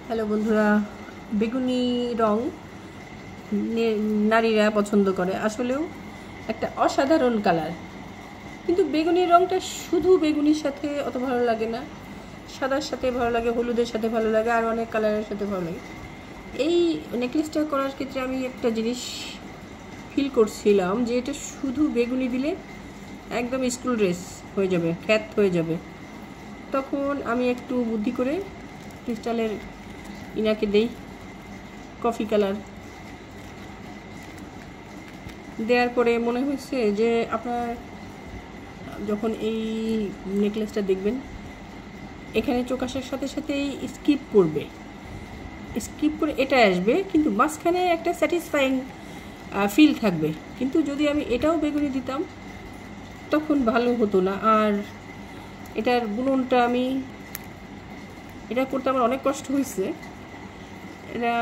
Hello বন্ধুরা, বেগুনি রং নারীরা পছন্দ করে। আসলেও একটা অসাধারণ কালার, কিন্তু বেগুনি রংটা শুধু বেগুনির সাথে অত ভালো লাগে না। সাদার সাথে ভালো লাগে, হলুদের সাথে ভালো লাগে, আর অনেক কালারের সাথে ভালো লাগে। এই নেকলেসটা করার ক্ষেত্রে আমি একটা জিনিস ফিল করছিলাম যে এটা শুধু বেগুনি দিলে একদম স্কুল ড্রেস হয়ে যাবে, খ্যাত হয়ে যাবে। তখন আমি একটু বুদ্ধি করে ক্রিস্টালের ইনাকে দেই কফি কালার। দেওয়ার পরে মনে হয়েছে যে আপনার যখন এই নেকলেসটা দেখবেন, এখানে চোখ আসার সাথে সাথেই স্কিপ করে এটা আসবে, কিন্তু মাঝখানে একটা স্যাটিসফাইং ফিল থাকবে। কিন্তু যদি আমি এটাও বেগুনি দিতাম তখন ভালো হতো না। আর এটার বুননটা এটা করতে আমার অনেক কষ্ট হয়েছে। এটা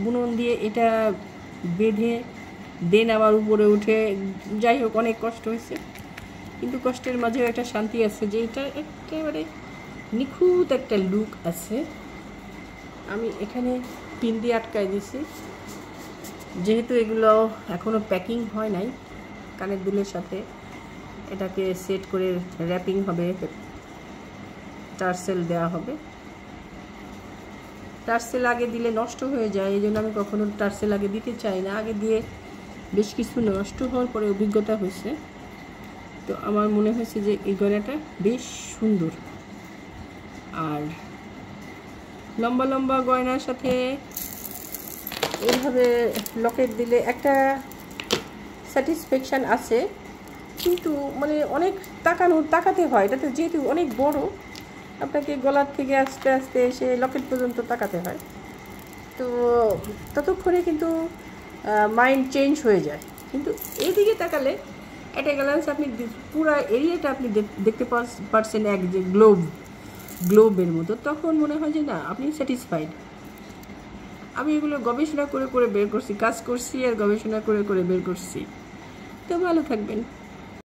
বুনন দিয়ে এটা বেঁধে দেন আবার উপরে উঠে, যাই হোক অনেক কষ্ট হয়েছে, কিন্তু কষ্টের মাঝেও একটা শান্তি আছে যে এটা একেবারে নিখুঁত একটা লুক আছে। আমি এখানে পিন দিয়ে আটকায় দিছি, যেহেতু এগুলো এখনও প্যাকিং হয় নাই। কানের দুলের সাথে এটাকে সেট করে র্যাপিং হবে, টার্সেল দেওয়া হবে। টার্সেল আগে দিলে নষ্ট হয়ে যায়, এই জন্য আমি কখনো টার্সেল আগে দিতে চাই না। আগে দিয়ে বেশ কিছু নষ্ট হওয়ার পরে অভিজ্ঞতা হয়েছে। তো আমার মনে হয়েছে যে এই গয়নাটা বেশ সুন্দর। আর লম্বা লম্বা গয়নার সাথে এইভাবে লকেট দিলে একটা স্যাটিসফ্যাকশান আছে, কিন্তু মানে অনেক তাকাতে হয়। এটাতে যেহেতু অনেক বড়, আপনাকে গলার থেকে আস্তে আস্তে এসে লকেট পর্যন্ত তাকাতে হয়। তো ততক্ষণে কিন্তু মাইন্ড চেঞ্জ হয়ে যায়। কিন্তু এইদিকে তাকালে একটা গ্যালান্স, আপনি পুরো এরিয়াটা আপনি দেখতে পারছেন এক যে গ্লোবের মতো। তখন মনে হয় যে না, আপনি স্যাটিসফাইড। আমি এগুলো গবেষণা করে বের করছি, কাজ করছি আর গবেষণা করে বের করছি। তো ভালো থাকবেন।